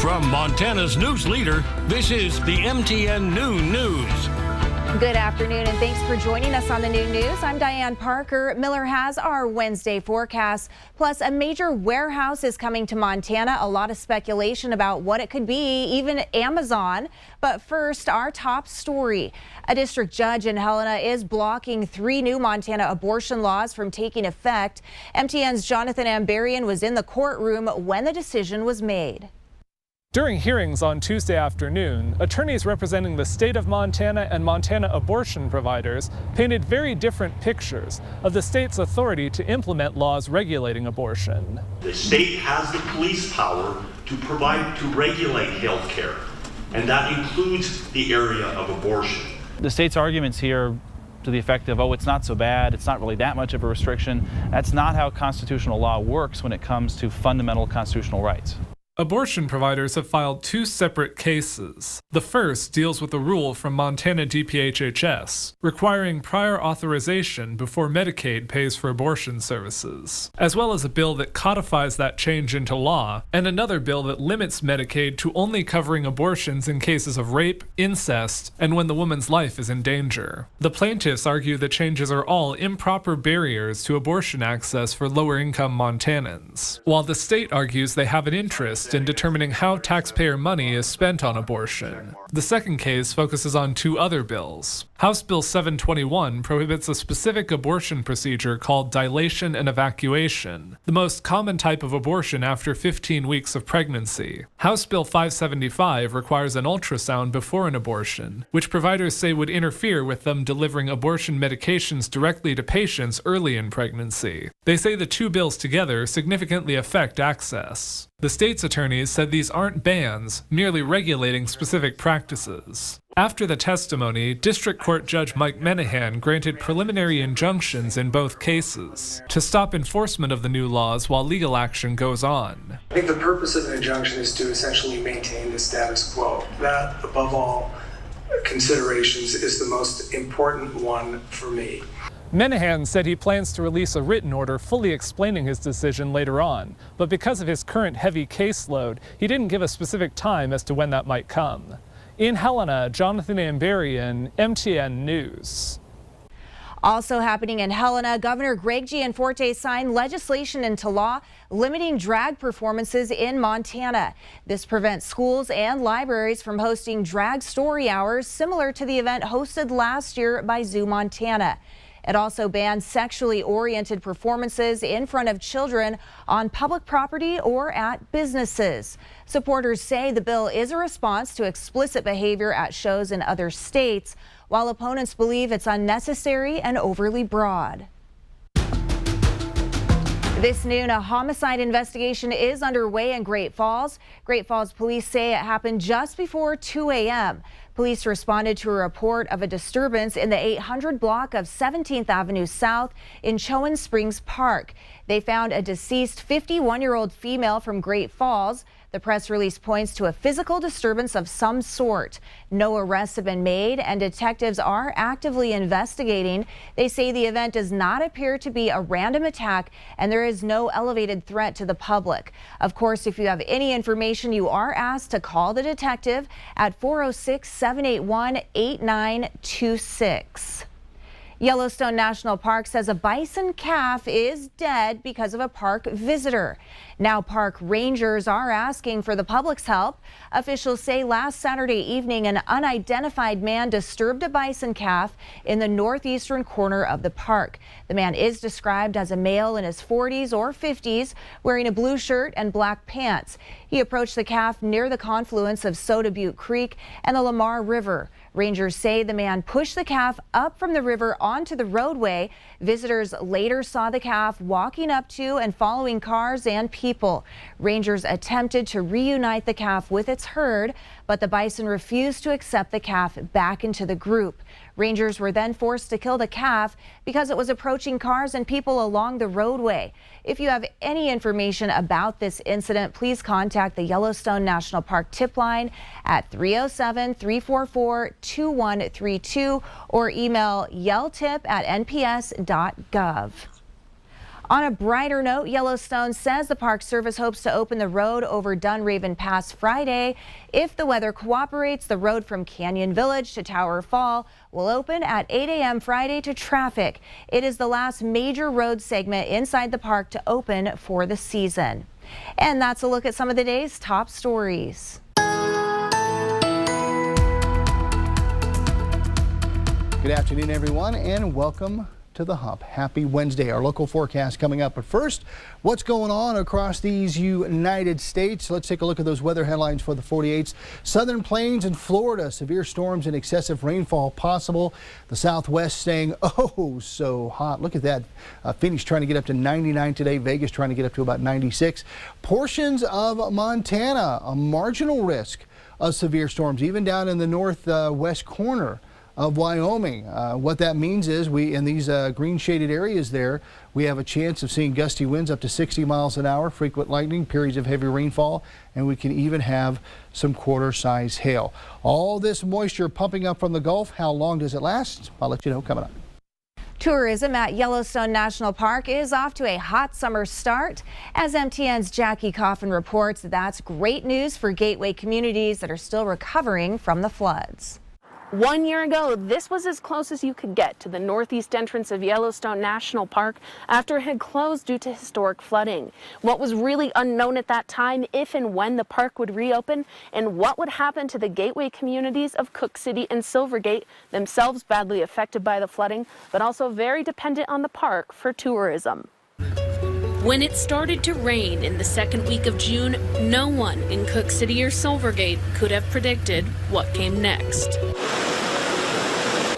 From Montana's news leader, this is the MTN Noon News. Good afternoon and thanks for joining us on the Noon News. I'm Diane Parker. Miller has our Wednesday forecast. Plus, a major warehouse is coming to Montana. A lot of speculation about what it could be, even Amazon. But first, our top story. A district judge in Helena is blocking 3 new Montana abortion laws from taking effect. MTN's Jonathan Ambarian was in the courtroom when the decision was made. During hearings on Tuesday afternoon, attorneys representing the state of Montana and Montana abortion providers painted very different pictures of the state's authority to implement laws regulating abortion. The state has the police power to regulate health care, and that includes the area of abortion. The state's arguments here to the effect of, oh, it's not so bad, it's not really that much of a restriction. That's not how constitutional law works when it comes to fundamental constitutional rights. Abortion providers have filed 2 separate cases. The first deals with a rule from Montana DPHHS requiring prior authorization before Medicaid pays for abortion services, as well as a bill that codifies that change into law, and another bill that limits Medicaid to only covering abortions in cases of rape, incest, and when the woman's life is in danger. The plaintiffs argue the changes are all improper barriers to abortion access for lower-income Montanans, while the state argues they have an interest in determining how taxpayer money is spent on abortion. The second case focuses on 2 other bills. House Bill 721 prohibits a specific abortion procedure called dilation and evacuation, the most common type of abortion after 15 weeks of pregnancy. House Bill 575 requires an ultrasound before an abortion, which providers say would interfere with them delivering abortion medications directly to patients early in pregnancy. They say the 2 bills together significantly affect access. The state's attorneys said these aren't bans, merely regulating specific practices. After the testimony, District Court Judge Mike Menahan granted preliminary injunctions in both cases to stop enforcement of the new laws while legal action goes on. I think the purpose of an injunction is to essentially maintain the status quo. That, above all considerations, is the most important one for me. Menahan said he plans to release a written order fully explaining his decision later on, but because of his current heavy caseload, he didn't give a specific time as to when that might come. In Helena, Jonathan Ambarian, MTN News. Also happening in Helena, Governor Greg Gianforte signed legislation into law limiting drag performances in Montana. This prevents schools and libraries from hosting drag story hours similar to the event hosted last year by Zoo Montana. It also bans sexually oriented performances in front of children on public property or at businesses. Supporters say the bill is a response to explicit behavior at shows in other states, while opponents believe it's unnecessary and overly broad. This noon, a homicide investigation is underway in Great Falls. Great Falls police say it happened just before 2 a.m. Police responded to a report of a disturbance in the 800 block of 17th Avenue South in Chowan Springs Park. They found a deceased 51-year-old female from Great Falls. The press release points to a physical disturbance of some sort. No arrests have been made and detectives are actively investigating. They say the event does not appear to be a random attack and there is no elevated threat to the public. Of course, if you have any information, you are asked to call the detective at 406-781-8926. Yellowstone National Park says a bison calf is dead because of a park visitor. Now park rangers are asking for the public's help. Officials say last Saturday evening an unidentified man disturbed a bison calf in the northeastern corner of the park. The man is described as a male in his 40s or 50s wearing a blue shirt and black pants. He approached the calf near the confluence of Soda Butte Creek and the Lamar River. Rangers say the man pushed the calf up from the river onto the roadway. Visitors later saw the calf walking up to and following cars and people. Rangers attempted to reunite the calf with its herd, but the bison refused to accept the calf back into the group. Rangers were then forced to kill the calf because it was approaching cars and people along the roadway. If you have any information about this incident, please contact the Yellowstone National Park tip line at 307-344-2132 or email yelltip@nps.gov. On a brighter note, Yellowstone says the Park Service hopes to open the road over Dunraven Pass Friday. If the weather cooperates, the road from Canyon Village to Tower Fall will open at 8 a.m. Friday to traffic. It is the last major road segment inside the park to open for the season. And that's a look at some of the day's top stories. Good afternoon, everyone, and welcome to The Hump. Happy Wednesday. Our local forecast coming up. But first, what's going on across these United States? Let's take a look at those weather headlines for the 48s. Southern Plains and Florida, severe storms and excessive rainfall possible. The Southwest staying oh so hot. Look at that. Phoenix trying to get up to 99 today. Vegas trying to get up to about 96. Portions of Montana, a marginal risk of severe storms, even down in the northwest corner of Wyoming. What that means is in these green shaded areas there, we have a chance of seeing gusty winds up to 60 miles an hour, frequent lightning, periods of heavy rainfall, and we can even have some quarter-size hail. All this moisture pumping up from the Gulf. How long does it last? I'll let you know coming up. Tourism at Yellowstone National Park is off to a hot summer start. As MTN's Jackie Coffin reports, that's great news for gateway communities that are still recovering from the floods. 1 year ago, this was as close as you could get to the northeast entrance of Yellowstone National Park after it had closed due to historic flooding. What was really unknown at that time, if and when the park would reopen, and what would happen to the gateway communities of Cook City and Silvergate, themselves badly affected by the flooding, but also very dependent on the park for tourism. When it started to rain in the second week of June, no one in Cook City or Silvergate could have predicted what came next.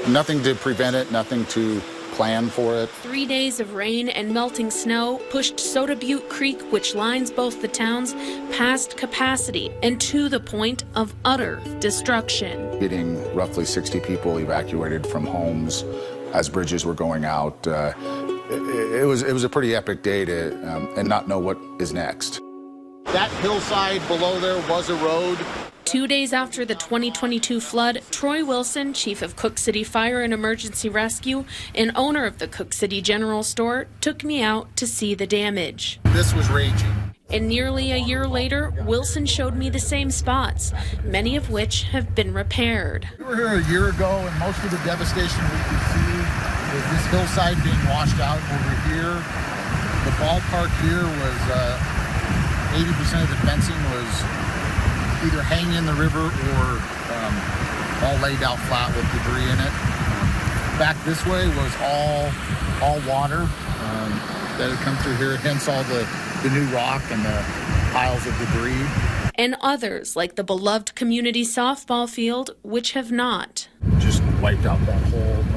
Nothing to prevent it, nothing to plan for it. 3 days of rain and melting snow pushed Soda Butte Creek, which lines both the towns, past capacity and to the point of utter destruction. Getting roughly 60 people evacuated from homes as bridges were going out. It was a pretty epic day to and not know what is next. That hillside below there was a road. 2 days after the 2022 flood, Troy Wilson, chief of Cook City Fire and Emergency Rescue and owner of the Cook City General Store, took me out to see the damage. This was raging. And nearly a year later, Wilson showed me the same spots, many of which have been repaired. We were here a year ago, and most of the devastation we could see was this hillside being washed out over here. The ballpark here was 80% of the fencing was either hanging in the river or all laid out flat with debris in it. Back this way was all water that had come through here, hence all the new rock and the piles of debris. And others, like the beloved community softball field, which have not. Just wiped out that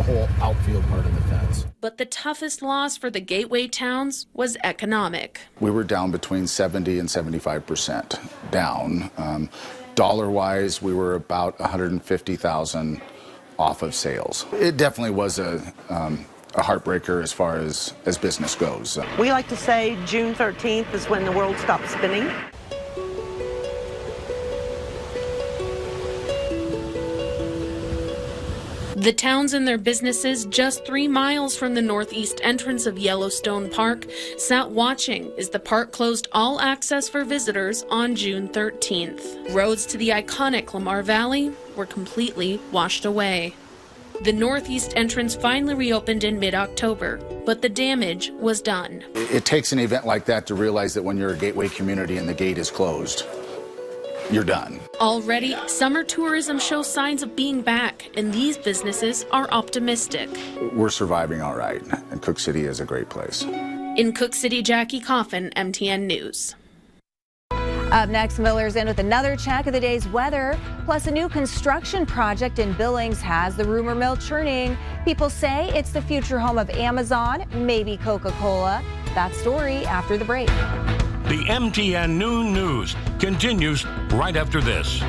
whole outfield part of the fence. But the toughest loss for the gateway towns was economic. We were down between 70 and 75% down. Dollar-wise, we were about $150,000 off of sales. It definitely was a heartbreaker as far as business goes. We like to say June 13th is when the world stops spinning. The towns and their businesses just 3 miles from the northeast entrance of Yellowstone Park sat watching as the park closed all access for visitors on June 13th. Roads to the iconic Lamar Valley were completely washed away. The northeast entrance finally reopened in mid-October, but the damage was done. It takes an event like that to realize that when you're a gateway community and the gate is closed, you're done. Already, summer tourism shows signs of being back, and these businesses are optimistic. We're surviving all right, and Cook City is a great place. In Cook City, Jackie Coffin, MTN News. Up next, Miller's in with another check of the day's weather. Plus, a new construction project in Billings has the rumor mill churning. People say it's the future home of Amazon, maybe Coca-Cola. That story after the break. The MTN Noon News continues right after this.